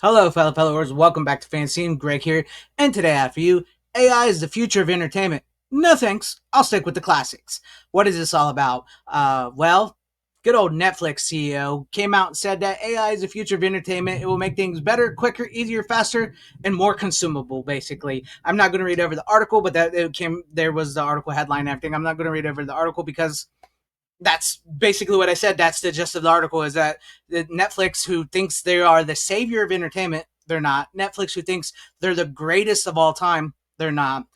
Hello, fellow followers. Welcome back to FanZcene. Greg here, and today I have for you, AI is the future of entertainment. No thanks. I'll stick with the classics. What is this all about? Well, good old Netflix CEO came out and said that AI is the future of entertainment. It will make things better, quicker, easier, faster, and more consumable. Basically, I'm not going to read over the article, but that it came. There was the article headline and everything. I'm not going to read over the article because that's basically what I said. That's the gist of the article is that the Netflix, who thinks they are the savior of entertainment, they're not. Netflix, who thinks they're the greatest of all time, they're not.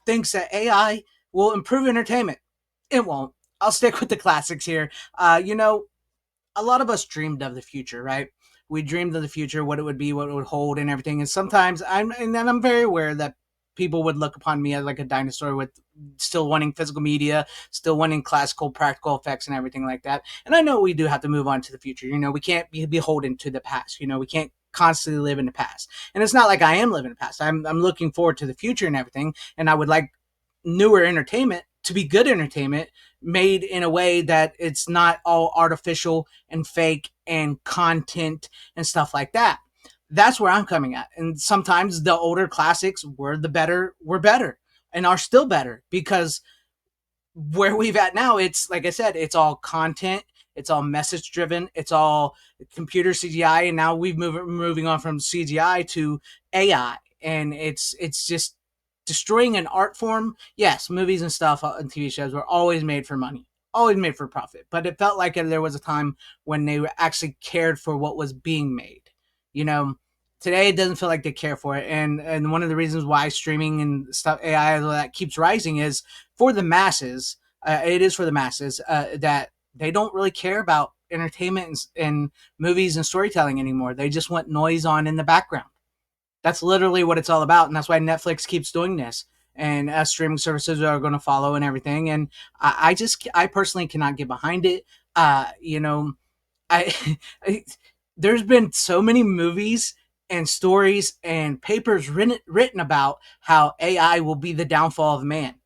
Thinks that AI will improve entertainment. It won't. I'll stick with the classics here. A lot of us dreamed of the future, right? We dreamed of the future, what it would be, what it would hold, and everything. And sometimes I'm very aware that people would look upon me as like a dinosaur with still wanting physical media, still wanting classical practical effects and everything like that. And I know we do have to move on to the future. We can't be beholden to the past. We can't constantly live in the past. And it's not like I am living in the past. I'm looking forward to the future and everything. And I would like newer entertainment to be good entertainment made in a way that it's not all artificial and fake and content and stuff like that. That's where I'm coming at. And sometimes the older classics were better and are still better because where we've at now, it's like I said, it's all content, it's all message driven, it's all computer CGI, and now moving on from CGI to AI, and it's just destroying an art form. Yes, movies and stuff and TV shows were always made for money, always made for profit, but it felt like there was a time when they actually cared for what was being made. You know, Today it doesn't feel like they care for it, and one of the reasons why streaming and stuff AI that keeps rising is for the masses. It is for the masses that they don't really care about entertainment and movies and storytelling anymore. They just want noise on in the background. That's literally what it's all about, and that's why Netflix keeps doing this. And streaming services are going to follow and everything. And I personally cannot get behind it. Uh, you know, I, I there's been so many movies and stories and papers written about how AI will be the downfall of man.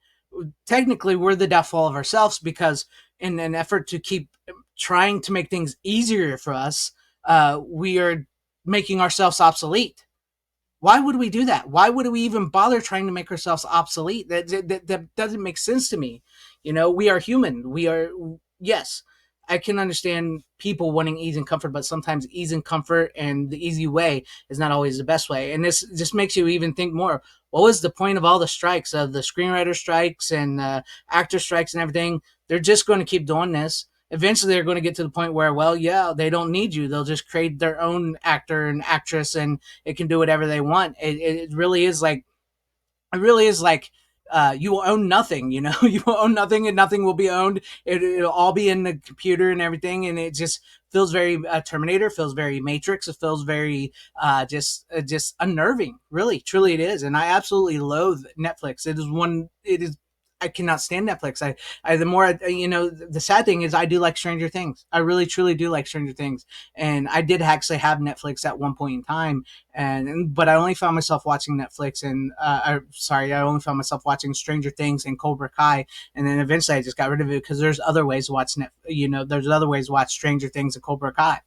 Technically, we're the downfall of ourselves because in an effort to keep trying to make things easier for us, we are making ourselves obsolete. Why would we do that? Why would we even bother trying to make ourselves obsolete? That doesn't make sense to me. We are human. We are, yes, I can understand people wanting ease and comfort, but sometimes ease and comfort and the easy way is not always the best way. And this just makes you even think more. What was the point of all the strikes, of the screenwriter strikes and actor strikes and everything? They're just going to keep doing this. Eventually they're going to get to the point where, well, yeah, they don't need you. They'll just create their own actor and actress, and it can do whatever they want. It really is like you will own nothing. You will own nothing, and nothing will be owned. It'll all be in the computer and everything, and it just feels very Terminator, feels very Matrix. It feels very just unnerving. Really, truly, it is. And I absolutely loathe Netflix. It is. I cannot stand Netflix. The more the sad thing is I do like Stranger Things. I really truly do like Stranger Things, and I did actually have Netflix at one point in time, but I only found myself watching Netflix and I only found myself watching Stranger Things and Cobra Kai, and then eventually I just got rid of it because there's other ways to watch there's other ways to watch Stranger Things and Cobra Kai,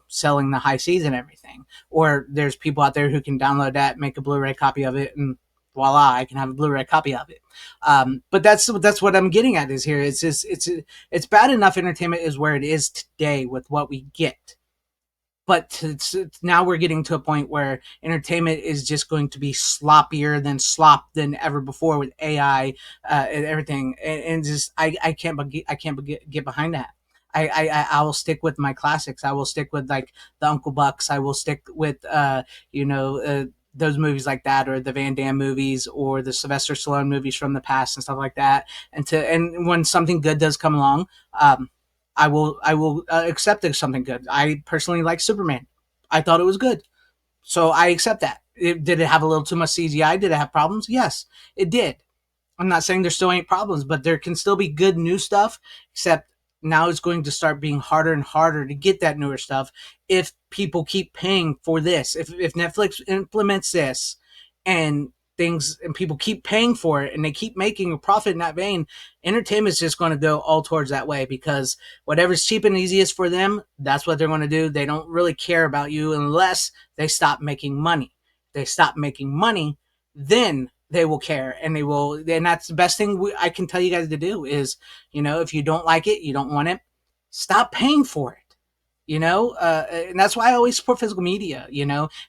selling the high seas and everything, or there's people out there who can download that, make a Blu-ray copy of it, and voila, I can have a Blu-ray copy of it. But that's what I'm getting at is here. It's just it's bad enough entertainment is where it is today with what we get, but now we're getting to a point where entertainment is just going to be sloppier than slop than ever before with AI and everything, and just I can't get behind that. I will stick with my classics. I will stick with like the Uncle Bucks. I will stick with those movies like that, or the Van Damme movies, or the Sylvester Stallone movies from the past and stuff like that. And when something good does come along, I will accept it as something good. I personally like Superman. I thought it was good, so I accept that. Did it have a little too much CGI? Did it have problems? Yes, it did. I'm not saying there still ain't problems, but there can still be good new stuff, except now it's going to start being harder and harder to get that newer stuff if people keep paying for this. If Netflix implements this and things and people keep paying for it and they keep making a profit in that vein, entertainment is just going to go all towards that way, because whatever's cheap and easiest for them, that's what they're going to do. They don't really care about you unless they stop making money. They stop making money, then they will care, and they will. And that's the best thing I can tell you guys to do is, if you don't like it, you don't want it, stop paying for it. And that's why I always support physical media.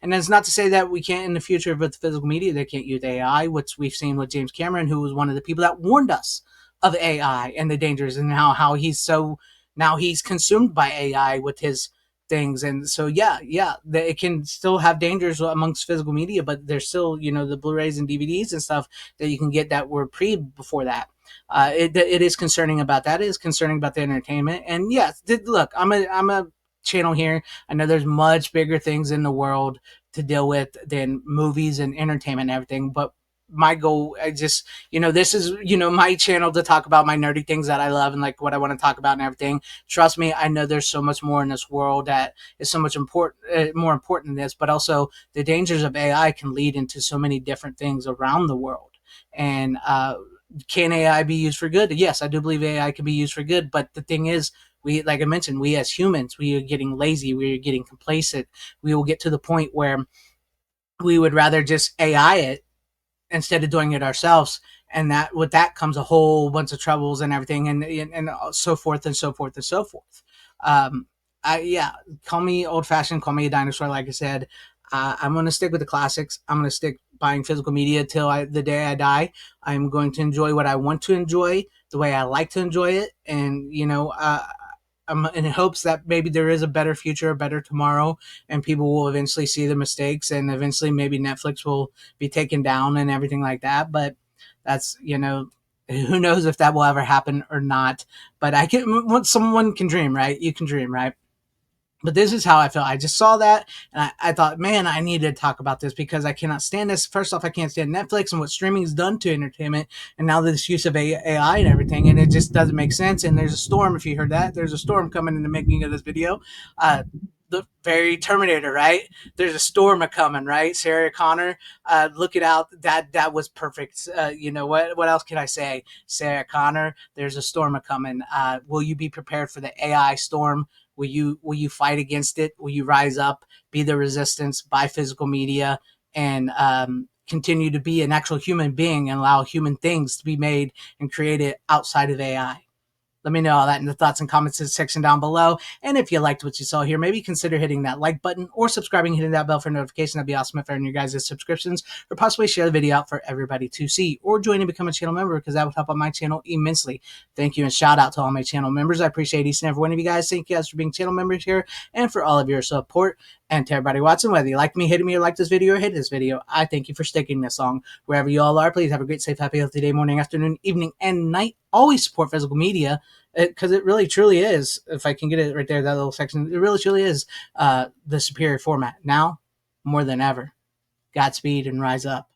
And that's not to say that we can't in the future with physical media they can't use AI, which we've seen with James Cameron, who was one of the people that warned us of AI and the dangers, and how he's so now he's consumed by AI with his things. And so yeah, it can still have dangers amongst physical media, but there's still the Blu-rays and DVDs and stuff that you can get that were pre before that. It is concerning about that. It is concerning about the entertainment. And yes, look, I'm a channel here. I know there's much bigger things in the world to deal with than movies and entertainment and everything, but my goal, I just, this is, my channel to talk about my nerdy things that I love and like what I want to talk about and everything. Trust me, I know there's so much more in this world that is so much more important than this, but also the dangers of AI can lead into so many different things around the world. And, can AI be used for good? Yes, I do believe AI can be used for good, but the thing is, like I mentioned, we as humans, we are getting lazy, we are getting complacent. We will get to the point where we would rather just AI it instead of doing it ourselves. And that with that comes a whole bunch of troubles and everything, and so forth and so forth and so forth. Um, yeah, call me old fashioned, call me a dinosaur. Like I said, I'm going to stick with the classics. I'm going to stick buying physical media till the day I die. I'm going to enjoy what I want to enjoy, the way I like to enjoy it, and I'm in hopes that maybe there is a better future, a better tomorrow, and people will eventually see the mistakes, and eventually maybe Netflix will be taken down and everything like that. But that's who knows if that will ever happen or not. But someone can dream, right? You can dream, right? But this is how I felt. I just saw that and I thought, man, I need to talk about this because I cannot stand this. First off, I can't stand Netflix and what streaming has done to entertainment, and now this use of AI and everything, and it just doesn't make sense. And there's a storm. If you heard that, there's a storm coming in the making of this video. The very Terminator, right? There's a storm a coming, right? Sarah Connor, look it out. That was perfect. What else can I say? Sarah Connor, there's a storm a coming. Will you be prepared for the AI storm? Will you fight against it? Will you rise up, be the resistance, buy physical media, and continue to be an actual human being and allow human things to be made and created outside of AI? Let me know all that in the thoughts and comments section down below. And if you liked what you saw here, maybe consider hitting that like button or subscribing, hitting that bell for notification. That'd be awesome if I earn your guys' subscriptions, or possibly share the video out for everybody to see, or join and become a channel member, because that would help out my channel immensely. Thank you and shout out to all my channel members. I appreciate each and every one of you guys. Thank you guys for being channel members here and for all of your support. And to everybody watching, whether you like me, hit me, or like this video, or hate this video, I thank you for sticking this long. Wherever you all are, please have a great, safe, happy, healthy day, morning, afternoon, evening, and night. Always support physical media, because it really truly is, if I can get it right there, that little section, it really truly is the superior format now more than ever. Godspeed and rise up.